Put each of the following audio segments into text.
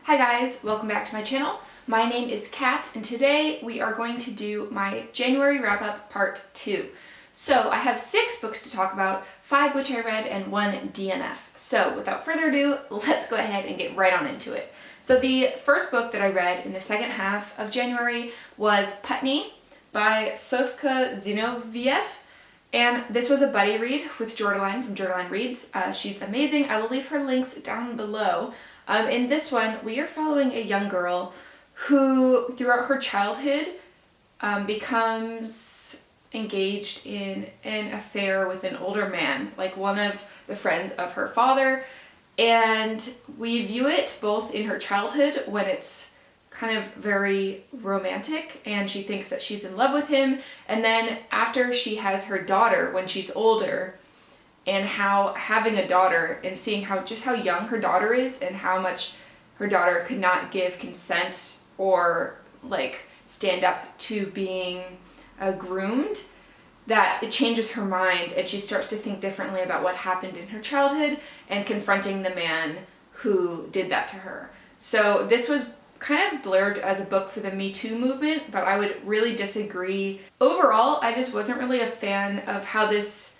Hi guys, welcome back to my channel. My name is Kat and today we are going to do my January wrap-up part 2. So I have 6 books to talk about, 5 which I read and 1 DNF. So without further ado, let's go ahead and get right on into it. So the first book that I read in the second half of January was Putney by Sofka Zinovieff. And this was a buddy read with Jordaline from Jordaline Reads. She's amazing. I will leave her links down below. In this one, we are following a young girl who, throughout her childhood, becomes engaged in an affair with an older man, like one of the friends of her father. And we view it both in her childhood when it's kind of very romantic and she thinks that she's in love with him, and then after she has her daughter when she's older, and how having a daughter and seeing just how young her daughter is and how much her daughter could not give consent or like stand up to being groomed, that it changes her mind and she starts to think differently about what happened in her childhood and confronting the man who did that to her. So this was kind of blurred as a book for the Me Too movement, but I would really disagree. Overall, I just wasn't really a fan of how this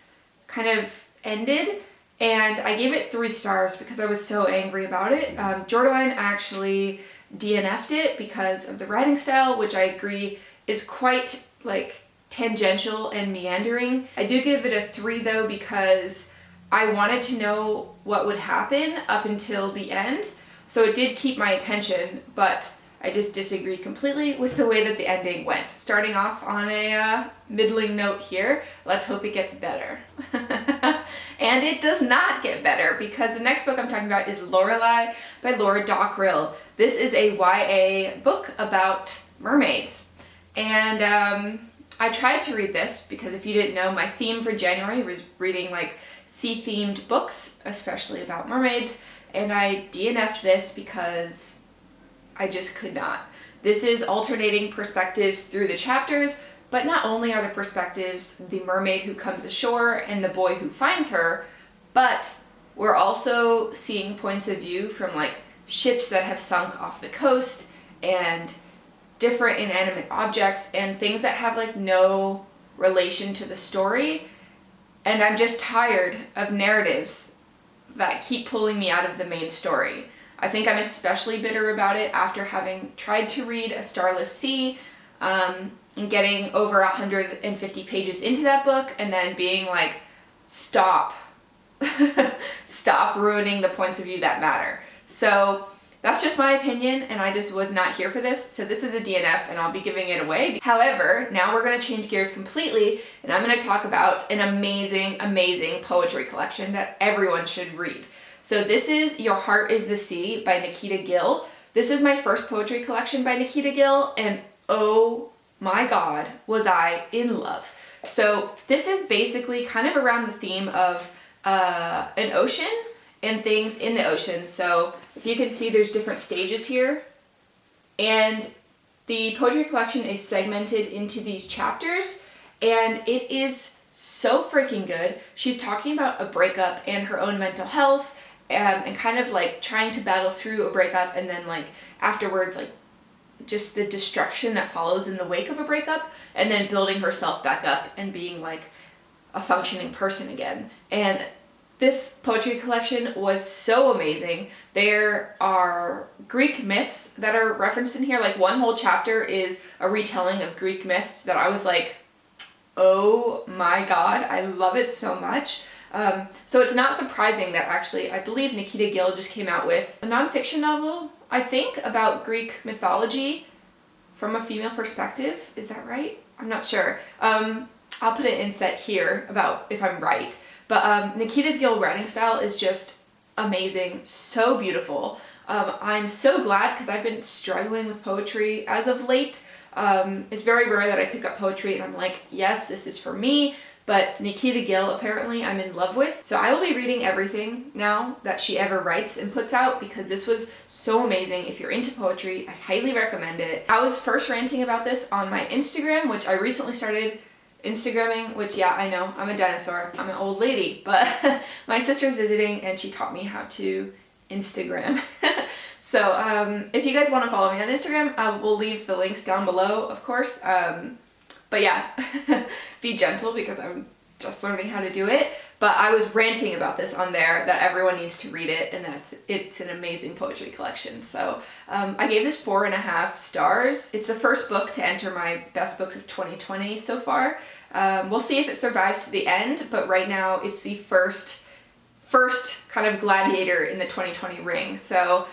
kind of ended, and I gave it 3 stars because I was so angry about it. Jordaline actually DNF'd it because of the writing style, which I agree is quite like tangential and meandering. I do give it a 3 though because I wanted to know what would happen up until the end. So it did keep my attention, but I just disagree completely with the way that the ending went. Starting off on a middling note here, let's hope it gets better. And it does not get better because the next book I'm talking about is Lorelei by Dockrill. This is a YA book about mermaids. And I tried to read this because if you didn't know, my theme for January was reading like sea-themed books, especially about mermaids. And I DNF'd this because I just could not. This is alternating perspectives through the chapters, but not only are the perspectives the mermaid who comes ashore and the boy who finds her, but we're also seeing points of view from like ships that have sunk off the coast and different inanimate objects and things that have like no relation to the story. And I'm just tired of narratives that keep pulling me out of the main story. I think I'm especially bitter about it after having tried to read A Starless Sea and getting over 150 pages into that book and then being like, stop. Stop ruining the points of view that matter. So that's just my opinion and I just was not here for this. So this is a DNF and I'll be giving it away. However, now we're going to change gears completely and I'm going to talk about an amazing, amazing poetry collection that everyone should read. So this is Your Heart is the Sea by Nikita Gill. This is my first poetry collection by Nikita Gill and oh my god, was I in love. So this is basically kind of around the theme of an ocean and things in the ocean. So if you can see, there's different stages here. And the poetry collection is segmented into these chapters and it is so freaking good. She's talking about a breakup and her own mental health and kind of like trying to battle through a breakup and then like afterwards like just the destruction that follows in the wake of a breakup and then building herself back up and being like a functioning person again. And this poetry collection was so amazing. There are Greek myths that are referenced in here. Like one whole chapter is a retelling of Greek myths that I was like, oh my god, I love it so much. So it's not surprising that actually, I believe Nikita Gill just came out with a nonfiction novel, I think, about Greek mythology from a female perspective. Is that right? I'm not sure. I'll put an inset here about if I'm right. But Nikita Gill's writing style is just amazing, so beautiful. I'm so glad because I've been struggling with poetry as of late. It's very rare that I pick up poetry and I'm like, yes, this is for me. But Nikita Gill, apparently, I'm in love with. So I will be reading everything now that she ever writes and puts out because this was so amazing. If you're into poetry, I highly recommend it. I was first ranting about this on my Instagram, which I recently started Instagramming, which yeah, I know, I'm a dinosaur. I'm an old lady, but my sister's visiting and she taught me how to Instagram. So if you guys want to follow me on Instagram, we'll leave the links down below, of course. But yeah, be gentle because I'm just learning how to do it. But I was ranting about this on there, that everyone needs to read it, and it's an amazing poetry collection. So I gave this 4.5 stars. It's the first book to enter my best books of 2020 so far. We'll see if it survives to the end, but right now it's the first kind of gladiator in the 2020 ring. So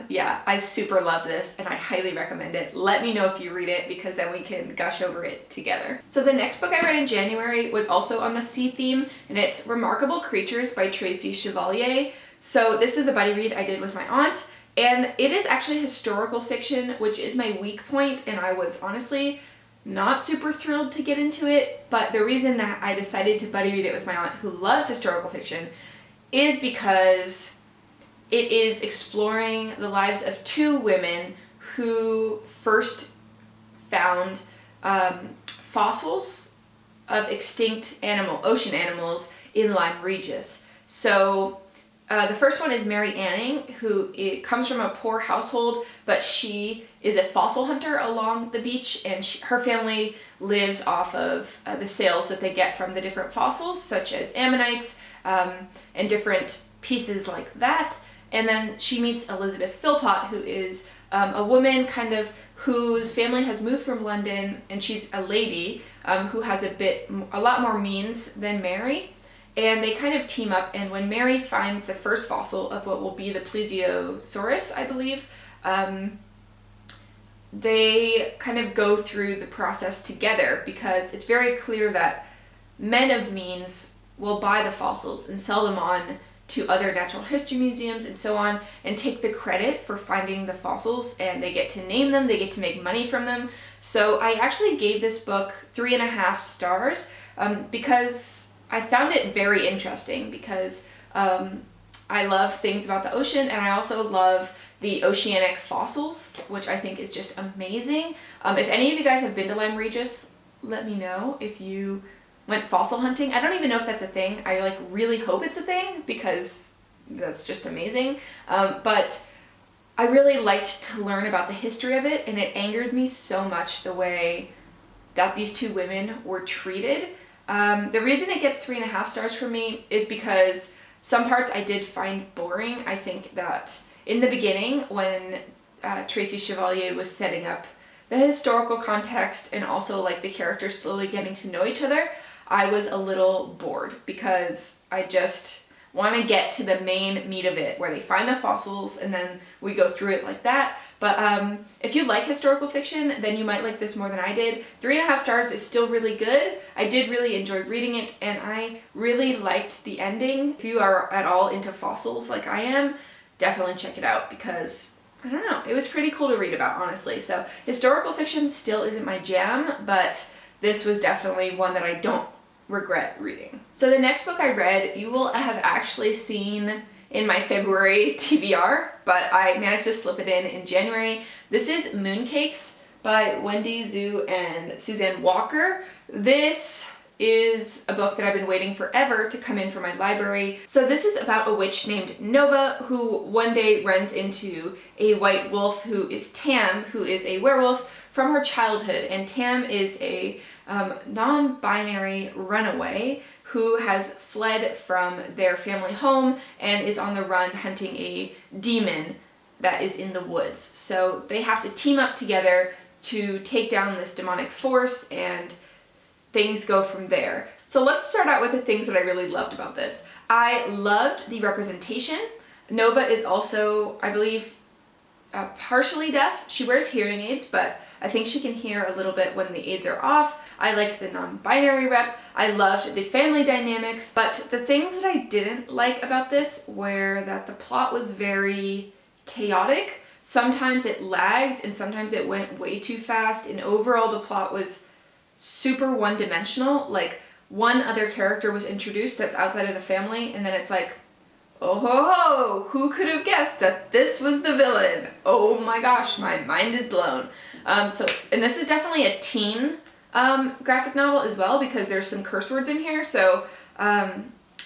yeah, I super love this and I highly recommend it. Let me know if you read it because then we can gush over it together. So the next book I read in January was also on the sea theme, and it's Remarkable Creatures by Tracy Chevalier. So this is a buddy read I did with my aunt, and it is actually historical fiction, which is my weak point, and I was honestly not super thrilled to get into it. But the reason that I decided to buddy read it with my aunt, who loves historical fiction, is because it is exploring the lives of 2 women who first found fossils of extinct ocean animals in Lyme Regis. So the first one is Mary Anning, who comes from a poor household, but she is a fossil hunter along the beach, and her family lives off of the sales that they get from the different fossils, such as ammonites, and different pieces like that. And then she meets Elizabeth Philpott, who is a woman kind of whose family has moved from London, and she's a lady who has a lot more means than Mary. And they kind of team up, and when Mary finds the first fossil of what will be the Plesiosaurus, I believe, they kind of go through the process together, because it's very clear that men of means will buy the fossils and sell them on to other natural history museums and so on, and take the credit for finding the fossils, and they get to name them, they get to make money from them. So I actually gave this book 3.5 stars because I found it very interesting, because I love things about the ocean, and I also love the oceanic fossils, which I think is just amazing. If any of you guys have been to Lyme Regis, let me know if you went fossil hunting. I don't even know if that's a thing. I really hope it's a thing, because that's just amazing. But I really liked to learn about the history of it, and it angered me so much the way that these 2 women were treated. The reason it gets 3.5 stars for me is because some parts I did find boring. I think that in the beginning, when Tracy Chevalier was setting up the historical context and also the characters slowly getting to know each other, I was a little bored, because I just want to get to the main meat of it, where they find the fossils and then we go through it like that. But if you like historical fiction, then you might like this more than I did. 3.5 stars is still really good. I did really enjoy reading it, and I really liked the ending. If you are at all into fossils like I am, definitely check it out, because I don't know, it was pretty cool to read about, honestly. So historical fiction still isn't my jam, but this was definitely one that I don't regret reading. So the next book I read, you will have actually seen in my February TBR, but I managed to slip it in January. This is Mooncakes by Wendy, Zhu, and Suzanne Walker. This is a book that I've been waiting forever to come in for my library. So this is about a witch named Nova, who one day runs into a white wolf who is Tam, who is a werewolf from her childhood. And Tam is a non-binary runaway who has fled from their family home and is on the run hunting a demon that is in the woods. So they have to team up together to take down this demonic force, and things go from there. So let's start out with the things that I really loved about this. I loved the representation. Nova is also, I believe, partially deaf. She wears hearing aids, but I think she can hear a little bit when the aids are off. I liked the non-binary rep. I loved the family dynamics, but the things that I didn't like about this were that the plot was very chaotic. Sometimes it lagged, and sometimes it went way too fast, and overall the plot was super one-dimensional. One other character was introduced that's outside of the family, and then it's oh ho ho, who could have guessed that this was the villain? Oh my gosh, my mind is blown. And this is definitely a teen graphic novel as well, because there's some curse words in here. So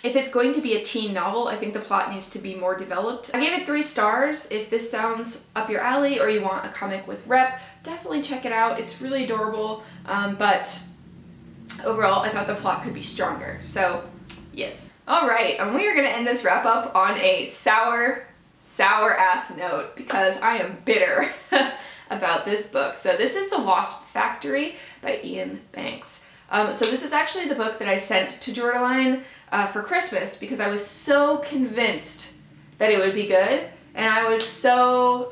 If it's going to be a teen novel, I think the plot needs to be more developed. I gave it 3 stars. If this sounds up your alley or you want a comic with rep, definitely check it out. It's really adorable, but overall I thought the plot could be stronger. So yes. Alright, and we are going to end this wrap up on a sour ass note because I am bitter about this book. So this is The Wasp Factory by Iain Banks. So this is actually the book that I sent to Jordaline for Christmas because I was so convinced that it would be good, and I was so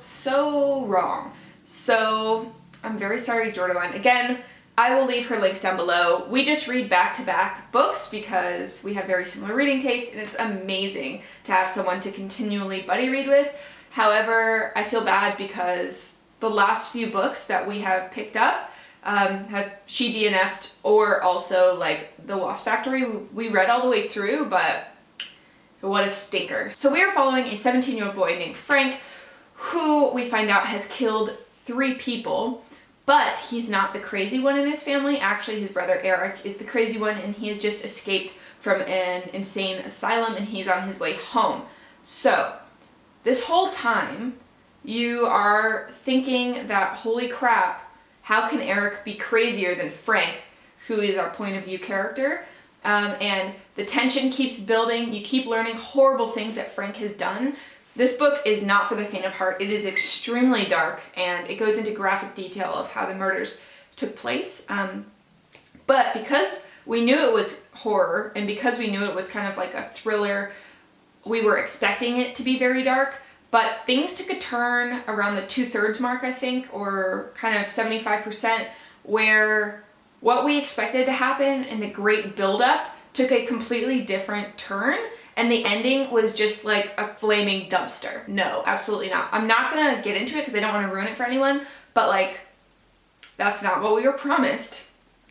wrong. So I'm very sorry, Jordaline. Again, I will leave her links down below. We just read back-to-back books because we have very similar reading tastes, and it's amazing to have someone to continually buddy read with. However, I feel bad because the last few books that we have picked up she DNF'd, or also like The Wasp Factory we read all the way through, but what a stinker. So we are following a 17-year-old boy named Frank who we find out has killed 3 people, but he's not the crazy one in his family. Actually, his brother Eric is the crazy one, and he has just escaped from an insane asylum and he's on his way home. So this whole time you are thinking that, holy crap, how can Eric be crazier than Frank, who is our point of view character? And the tension keeps building. You keep learning horrible things that Frank has done. This book is not for the faint of heart. It is extremely dark, and it goes into graphic detail of how the murders took place. But because we knew it was horror, and because we knew it was kind of like a thriller, we were expecting it to be very dark. But things took a turn around the 2/3 mark, I think, or kind of 75%, where what we expected to happen and the great buildup took a completely different turn, and the ending was just like a flaming dumpster. No, absolutely not. I'm not gonna get into it because I don't want to ruin it for anyone, but like, that's not what we were promised,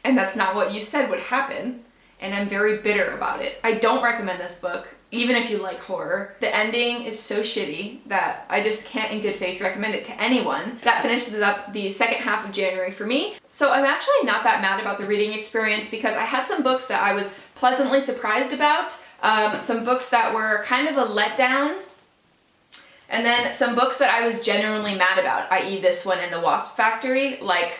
and that's not what you said would happen, and I'm very bitter about it. I don't recommend this book. Even if you like horror, the ending is so shitty that I just can't in good faith recommend it to anyone. That finishes up the second half of January for me. So I'm actually not that mad about the reading experience because I had some books that I was pleasantly surprised about, some books that were kind of a letdown, and then some books that I was genuinely mad about, i.e. this one and The Wasp Factory, like,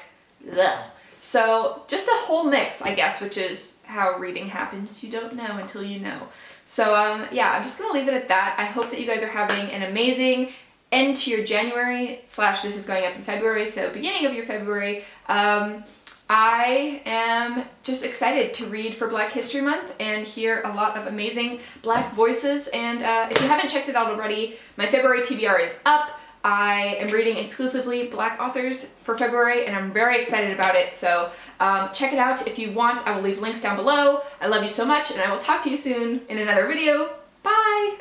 ugh. So just a whole mix, I guess, which is how reading happens. You don't know until you know. So yeah, I'm just gonna leave it at that. I hope that you guys are having an amazing end to your January / this is going up in February, so beginning of your February. I am just excited to read for Black History Month and hear a lot of amazing Black voices. And if you haven't checked it out already, my February TBR is up. I am reading exclusively Black authors for February, and I'm very excited about it. So check it out if you want. I will leave links down below. I love you so much, and I will talk to you soon in another video. Bye!